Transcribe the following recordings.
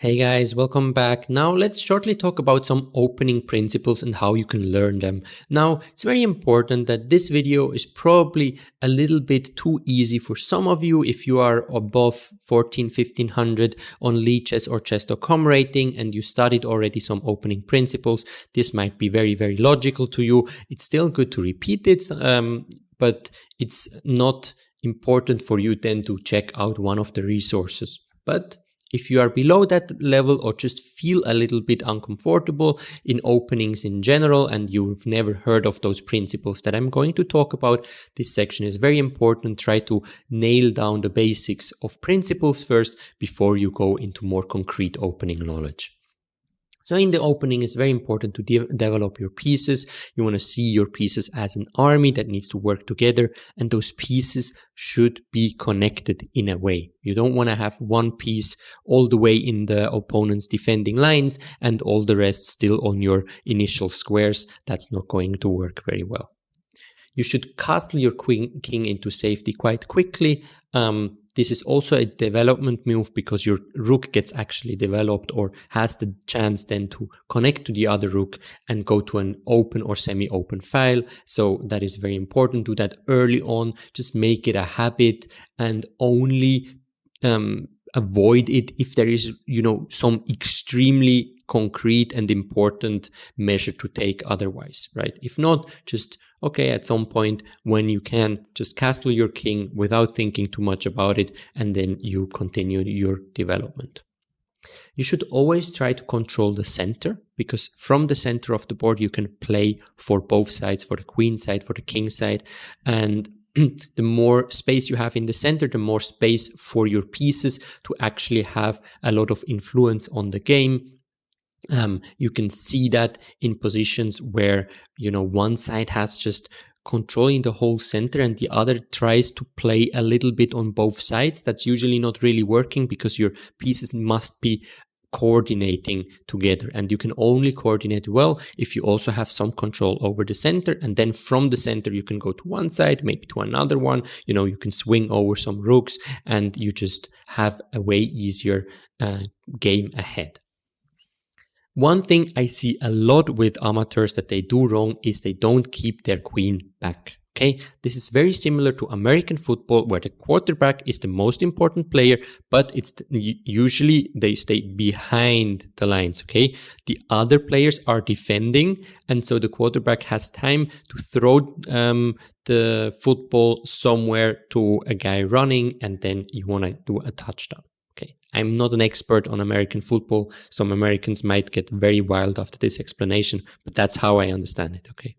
Hey guys, welcome back. Now let's shortly talk about some opening principles and how you can learn them. Now, it's very important that this video is probably a little bit too easy for some of you if you are above 1500 on Lichess or chess.com rating and you studied already some opening principles. This might be very logical to you. It's still good to repeat it, but it's not important for you then to check out one of the resources. But if you are below that level or just feel a little bit uncomfortable in openings in general and you've never heard of those principles that I'm going to talk about, this section is very important. Try to nail down the basics of principles first before you go into more concrete opening knowledge. So in the opening, it's very important to develop your pieces. You want to see your pieces as an army that needs to work together, and those pieces should be connected in a way. You don't want to have one piece all the way in the opponent's defending lines and all the rest still on your initial squares. That's not going to work very well. You should castle your king into safety quite quickly. This is also a development move because your rook gets actually developed or has the chance then to connect to the other rook and go to an open or semi-open file. So that is very important. Do that early on. Just make it a habit and only avoid it if there is, some extremely concrete and important measure to take otherwise, right? If not, just at some point when you can, just castle your king without thinking too much about it, and then you continue your development. You should always try to control the center, because from the center of the board you can play for both sides, for the queen side, for the king side, and the more space you have in the center, the more space for your pieces to actually have a lot of influence on the game. You can see that in positions where, one side has just controlling the whole center and the other tries to play a little bit on both sides. That's usually not really working because your pieces must be coordinating together, and you can only coordinate well if you also have some control over the center, and then from the center you can go to one side, maybe to another one, you can swing over some rooks and you just have a way easier game ahead. One thing I see a lot with amateurs that they do wrong is they don't keep their queen back. Okay, this is very similar to American football where the quarterback is the most important player, but usually they stay behind the lines. Okay, the other players are defending, and so the quarterback has time to throw the football somewhere to a guy running, and then you want to do a touchdown. Okay, I'm not an expert on American football. Some Americans might get very wild after this explanation, but that's how I understand it, okay?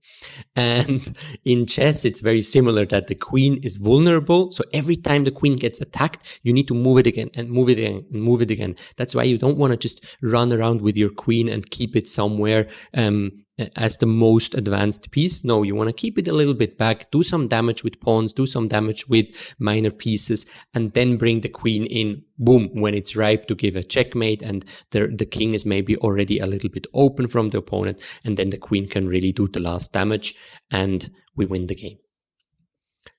And in chess, it's very similar that the queen is vulnerable. So every time the queen gets attacked, you need to move it again and move it again and move it again. That's why you don't want to just run around with your queen and keep it somewhere as the most advanced piece. No, you want to keep it a little bit back, do some damage with pawns, do some damage with minor pieces, and then bring the queen in, boom, when it's ripe to give a checkmate and the king is maybe already a little bit open from the opponent, and then the queen can really do the last damage and we win the game.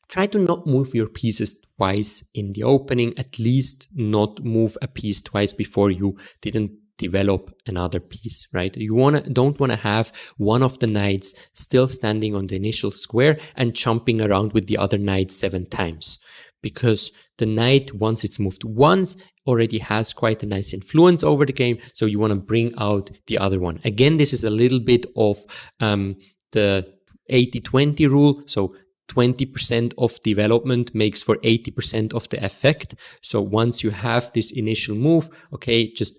Try to not move your pieces twice in the opening, at least not move a piece twice before you didn't develop another piece, right? You don't want to have one of the knights still standing on the initial square and jumping around with the other knight 7 times, because the knight, once it's moved once, already has quite a nice influence over the game, so you want to bring out the other one. Again, this is a little bit of the 80-20 rule, so 20% of development makes for 80% of the effect. So once you have this initial move, okay, just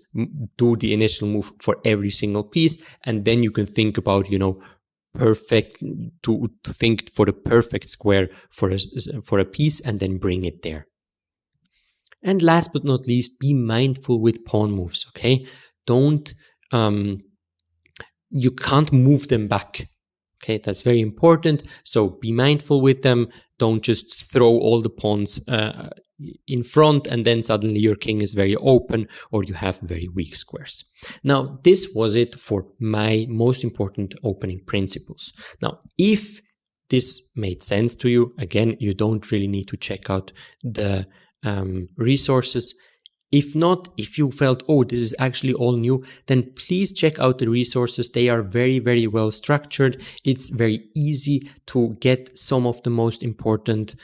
do the initial move for every single piece, and then you can think about, perfect to think for the perfect square for a piece and then bring it there. And last but not least, be mindful with pawn moves, okay? You can't move them back. Okay, that's very important. So be mindful with them. Don't just throw all the pawns in front and then suddenly your king is very open or you have very weak squares. Now, this was it for my most important opening principles. Now, if this made sense to you, again, you don't really need to check out the resources. If not, if you felt, oh, this is actually all new, then please check out the resources. They are very, very well structured. It's very easy to get some of the most important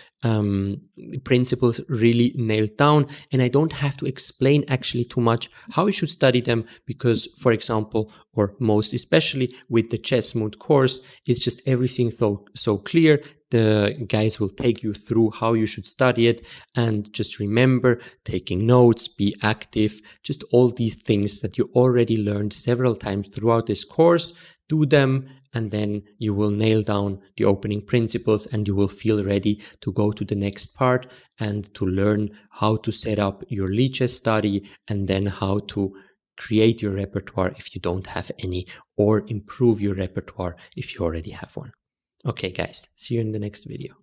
principles really nailed down. And I don't have to explain actually too much how you should study them because, for example, or most especially with the Chessmood course, it's just everything so clear. The guys will take you through how you should study it. And just remember, taking notes, be active, just all these things that you already learned several times throughout this course, do them, and then you will nail down the opening principles and you will feel ready to go to the next part and to learn how to set up your Lichess study and then how to create your repertoire if you don't have any, or improve your repertoire if you already have one. Okay, guys, see you in the next video.